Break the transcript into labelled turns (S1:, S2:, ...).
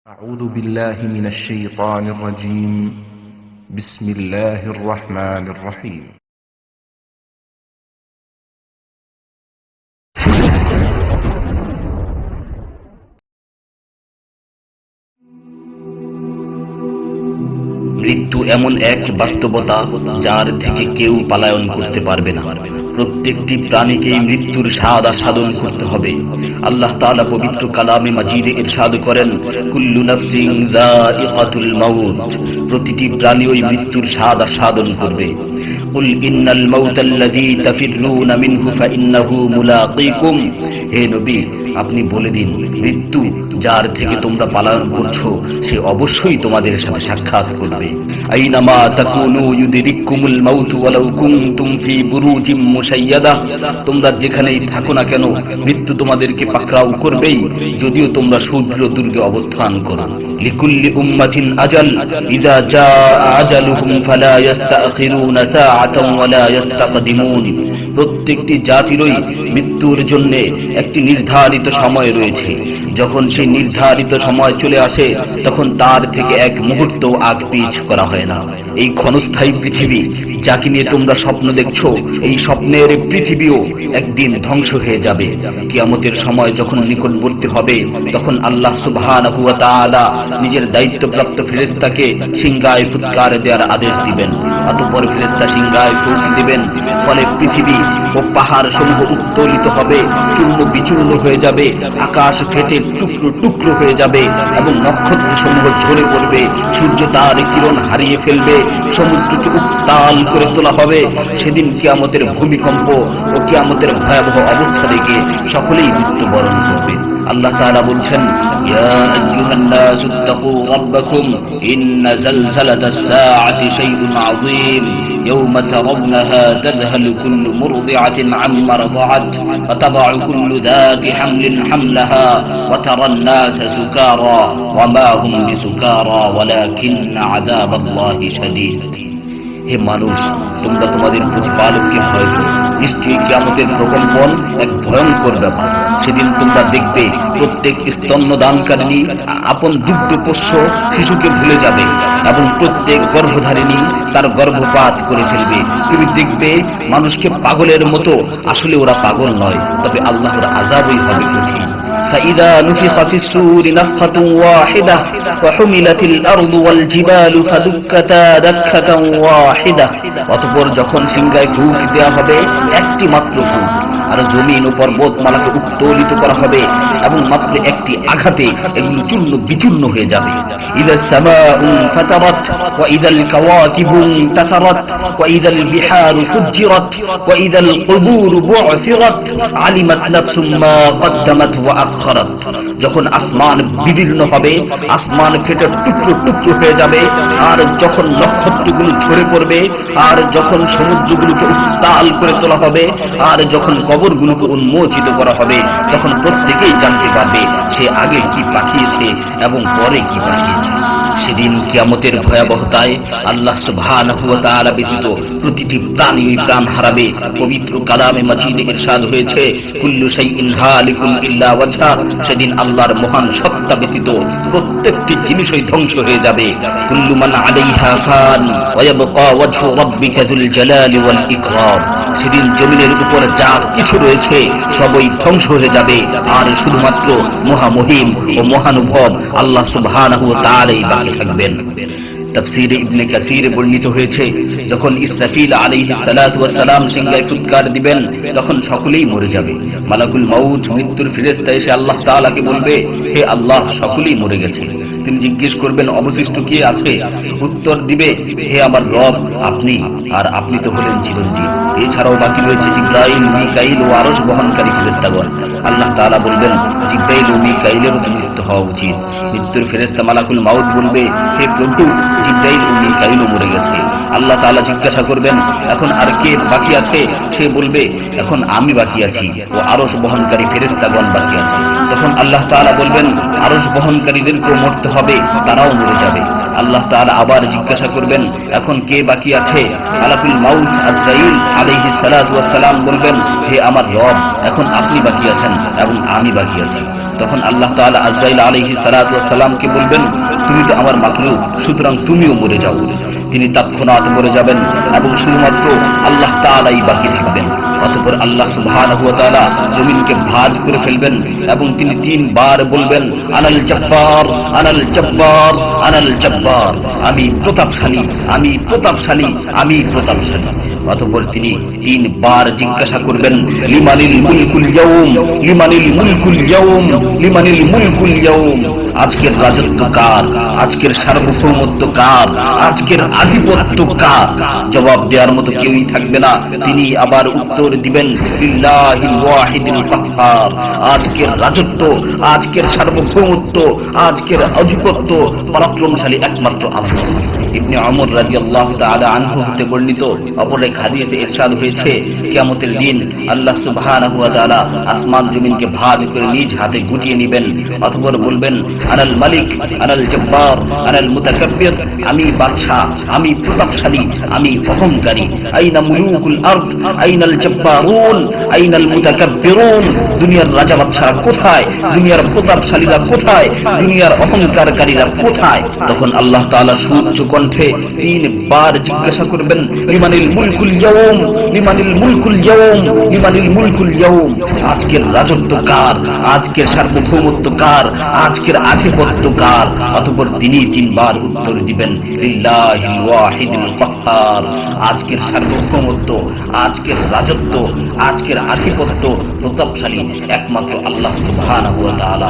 S1: أعوذ بالله من الشيطان الرجيم بسم الله الرحمن الرحيم
S2: মৃত্যু এমন এক বাস্তবতা যার থেকে কেউ পলায়ন করতে পারবে না। প্রত্যেকটি প্রাণীকেই মৃত্যুর স্বাদ আস্বাদন করতে হবে। আল্লাহ তাআলা পবিত্র কালামে মাজিদে ইরশাদ করেন, কুল্লু নাফসিন যায়িকাতুল মাউত, প্রতিটি প্রাণী ওই মৃত্যুর স্বাদ আস্বাদন করবে। কুল ইন্নাল মাউতাল্লাযী তাফিররুনা মিনহু ফাইন্নাহু মুলাকীকুম, হে নবী আপনি বলে দিন, মৃত্যু যার থেকে তোমরা পলায়ন করছো সে অবশ্যই তোমাদের সাথে সাক্ষাৎ করবে। আইনামা তাকুনু ইউদরিকুমুল মাউত ওয়ালাউ কুনতুম ফি বুরুজিম মুশাইয়াদা, তোমরা যেখানেই থাকো না কেন মৃত্যু তোমাদেরকে পাকড়াও করবেই, যদিও তোমরা সূর্য দুর্গে অবস্থান করো। লিকুল্লি উম্মাতিন আজাল, ইযা জাআ আজালুহুম ফালা ইস্তাখিরুনা সাআতান ওয়ালা ইস্তাকদিমুন, প্রত্যেকটি জাতিরই মৃত্যুর জন্য একটি নির্ধারিত সময় রয়েছে। যখন সেই নির্ধারিত সময় চলে আসে তখন তার থেকে এক মুহূর্ত আগ পিছ করা হয় না। এই ক্ষণস্থায়ী পৃথিবী যাকে নিয়ে তোমরা স্বপ্ন দেখছো, এই স্বপ্নের পৃথিবীও একদিন ধ্বংস হয়ে যাবে। কিয়ামতের সময় যখন নিকটবর্তী হবে তখন আল্লাহ সুবহানাহু ওয়া তাআলা নিজের দায়িত্বপ্রাপ্ত ফেরেশতাকে সিংহায় ফুৎকার দেওয়ার আদেশ দিবেন। অতঃপর ফেরেশতা সিংহায় ফুঁক দিবেন, ফলে পৃথিবী ও পাহাড় সমূহ উত্তোলিত হবে, চূর্ণ বিচূর্ণ হয়ে যাবে, আকাশ ফেটে টুকরো টুকরো হয়ে যাবে এবং নক্ষত্র সমূহ ঝরে পড়বে, সূর্য তার কিরণ হারিয়ে ফেলবে, সমুদ্রকে উত্তাল করে তোলা হবে। সেদিন কিয়ামতের ভূমিকম্প ও কিয়ামতের ভয়াবহ অবস্থা দেখে সকলেই মৃত্যুবরণ করবে। আল্লাহ তাআলা বলছেন, ইয়া আইয়ুহান নাসু তাকু রাব্বাকুম ইন্না জালজালাতাস সাআতি শাইউন আযীম يوم ترونها تذهل كل مرضعة عما رضعت وتضع كل ذات حمل حملها وترى الناس سكارى وما هم بسكارى ولكن عذاب الله شديد। হে মানুষ, তোমরা তোমাদের প্রতিপালককে ভয় করো, নিশ্চয়ই কিয়ামতের প্রকম্পন এক ভয়ঙ্কর ব্যাপার। সেদিন তোমরা দেখবে প্রত্যেক স্তন্যদানকারিণী আপন দুগ্ধপোষ্য শিশুকে ভুলে যাবে এবং প্রত্যেক গর্ভধারিণী তার গর্ভপাত করে ফেলবে। তুমি দেখবে মানুষকে পাগলের মতো, আসলে ওরা পাগল নয়, তবে আল্লাহর আযাবই হবে কঠিন। فإذا نفخ في الصور نفخة واحدة وحملت الأرض والجبال فدكتا دكة واحدة, অতঃপর যখন সিংহায় ফুঁক দেওয়া হবে একটি মাত্র ফুঁক, আর জমিন ও পর্বতমালাকে উত্তোলিত করা হবে এবং মাত্র একটি আঘাতে এগুলো চূর্ণ বিচূর্ণ হয়ে যাবে। ইযা সামাউ ফাতারাত ওয়া ইযাল কাওয়াকিবু ইনতাসারাত ওয়া ইযাল বিহারু ফুজ্জিরাত ওয়া ইযাল কুবুরু বু'সিরাত আলিমাত নাফসুম মা কদ্দামাত ওয়া আখখারাত, যখন আসমান বিদীর্ণ হবে, আসমান ফেটে টুকরো টুকরো হয়ে যাবে, আর যখন নক্ষত্রগুলো ঝরে পড়বে, আর যখন সমুদ্রগুলোকে উত্তাল করে তোলা হবে, আর যখন কবরগুলোকে উন্মোচিত করা হবে, তখন প্রত্যেকেই জানতে পারবে সে আগে কি পাঠিয়েছে এবং পরে কি পাঠিয়েছে। সেদিন কিয়ামতের ভয়াবহতায় আল্লাহ সুবহানাহু ওয়া তাআলা ব্যতীত প্রতিটি প্রাণী প্রাণ হারাবে। পবিত্র কালামে মাজিদে ইরশাদ হয়েছে, কুল্লু শাইইন হালিকুন ইল্লা ওয়াজহা, সেদিন আল্লাহর মহান সত্তা ব্যতীত প্রত্যেকটি জিনিসই ধ্বংস হয়ে যাবে। কুল্লু মান আলাইহা ফান ওয়া ইয়াবকা ওয়াজহু রাব্বিকা যুল জালালি ওয়াল ইকরাম, সেদিন জমিনের উপর যা কিছু রয়েছে সবই ধ্বংস হয়ে যাবে, আর শুধুমাত্র মহামহিম ও মহানুভব আল্লাহ সুবহানাহু ওয়া তাআলাই বাকি থাকবেন। তাফসীরে ইবনে কাসীরে বর্ণিত হয়েছে, যখন ইসরাফিল আলাইহিস সালাতু ওয়াস সালাম সিংহায় ফুৎকার দিবেন তখন সকলেই মরে যাবে। মালাকুল মাউত মৃত্যুর ফেরেশতা এসে আল্লাহ তাআলাকে বলবে, হে আল্লাহ, সকলেই মরে গেছে। তিনি জিজ্ঞেস করবেন, অবশিষ্ট কে আছে? উত্তর দিবে, হে আমার রব, আপনি, আর আপনি তো হলেন চিরঞ্জীব। এছাড়াও বাকি রয়েছে জিবরাইল, মিকাইল ও আরশ বহনকারী ফেরেশতাগণ। আল্লাহ তাআলা বলবেন, জিবরাইল ও মিকাইলেরও মৃত্যু হওয়া উচিত। মৃত্যুর ফেরেশতা মালাকুল মাউত বলবে, হে প্রভু, জিবরাইল ও মিকাইলও মরে গেছে। আল্লাহ তাআলা জিজ্ঞাসা করবেন, এখন আর কে বাকি আছে? সে বলবে, এখন আমি বাকি আছি ও আরশ বহনকারী ফেরেশতাগণ বাকি আছে। তখন আল্লাহ তাআলা বলবেন, আরশ বহনকারীদেরকেও মরতে হবে, তারাও মরে যাবে। আল্লাহ তাআলা আবার জিজ্ঞাসা করবেন, এখন কে বাকি আছে? মালাকুল মাউত আজরাইল আলাইহিস সালাতু ওয়াস সালাম বলবেন, হে আমার রব, এখন আপনি বাকি আছেন এবং আমি বাকি আছি। তখন আল্লাহ তাআলা আজরাইল আলাইহিস সালাতু ওয়াস সালামকে বলবেন, তুমি তো আমার মাখলুক, সুতরাং তুমিও মরে যাও। তিনি তৎক্ষণাৎ মরে যাবেন এবং শুধুমাত্র আল্লাহ তাআলাই বাকি থাকবেন। অতঃপর আল্লাহ সুবহানাহু ওয়া তাআলা জমিনকে ভাঁজ করে ফেলবেন এবং তিনি 3 বার বলবেন, আনাল জব্বার, আনাল জব্বার, আনাল জব্বার, আমি প্রতাপশালী, আমি প্রতাপশালী, আমি প্রতাপশালী। অতঃপর তিনি 3 বার জিজ্ঞাসা করবেন, লিমানিল মুলকুল ইয়াউম, লিমানিল মুলকুল ইয়াউম, লিমানিল মুলকুল ইয়াউম, আজকের রাজত্ব কার, আজকের সার্বভৌমত্ব কার, আজকের আধিপত্য কার? জবাব দেওয়ার মতো কেউই থাকবে না। তিনি আবার উত্তর দিবেন, লিল্লাহিল ওয়াহিদিল কাহ্হার, আজকের রাজত্ব, আজকের সার্বভৌমত্ব, আজকের আধিপত্য পরাক্রমশালী একমাত্র আল্লাহ। ইবনে ওমর রাদিয়াল্লাহু তাআলা আনহু হতে বর্ণিত অপর এক হাদিসে ইরশাদ হয়েছে, কিয়ামতের দিন আল্লাহ সুবহানাহু ওয়া তাআলা আসমান জমিনকে ভাঁজ করে নিজ হাতে গুটিয়ে নেবেন। অতঃপর বলবেন, আনাল মালিক, আনাল জব্বার, আনাল মুতাকাব্বির, আমি বাদশা, আমি প্রতাপশালী, আমি অহংকারী। আইনা মুলুকুল আরদ, আইনাল জব্বারুন, আইনাল মুতাকাব্বিরুন, দুনিয়ার রাজা বাদশারা কোথায়, দুনিয়ার প্রতাপশালীরা কোথায়, দুনিয়ার অহংকারকারীরা কোথায়? তখন আল্লাহ তাআলা সুউচ্চ কণ্ঠে 3 বার জিজ্ঞাসা করবেন, লিমানিল মুলকুল ইয়াউম, লিমানিল মুলকুল ইয়াউম, লিমানিল মুলকুল ইয়াউম, আজকের রাজত্ব কার, আজকের সার্বভৌমত্ব কার, আজকের আধিপত্য কার? অতঃপর তিনি 3 বার উত্তর দিবেন, লিল্লাহিল ওয়াহিদিল কাহ্হার, আজকের সার্বভৌমত্ব, আজকের রাজত্ব, আজকের আধিপত্য প্রতাপশালী একমাত্র আল্লাহ সুবহানাহু ওয়া তাআলা।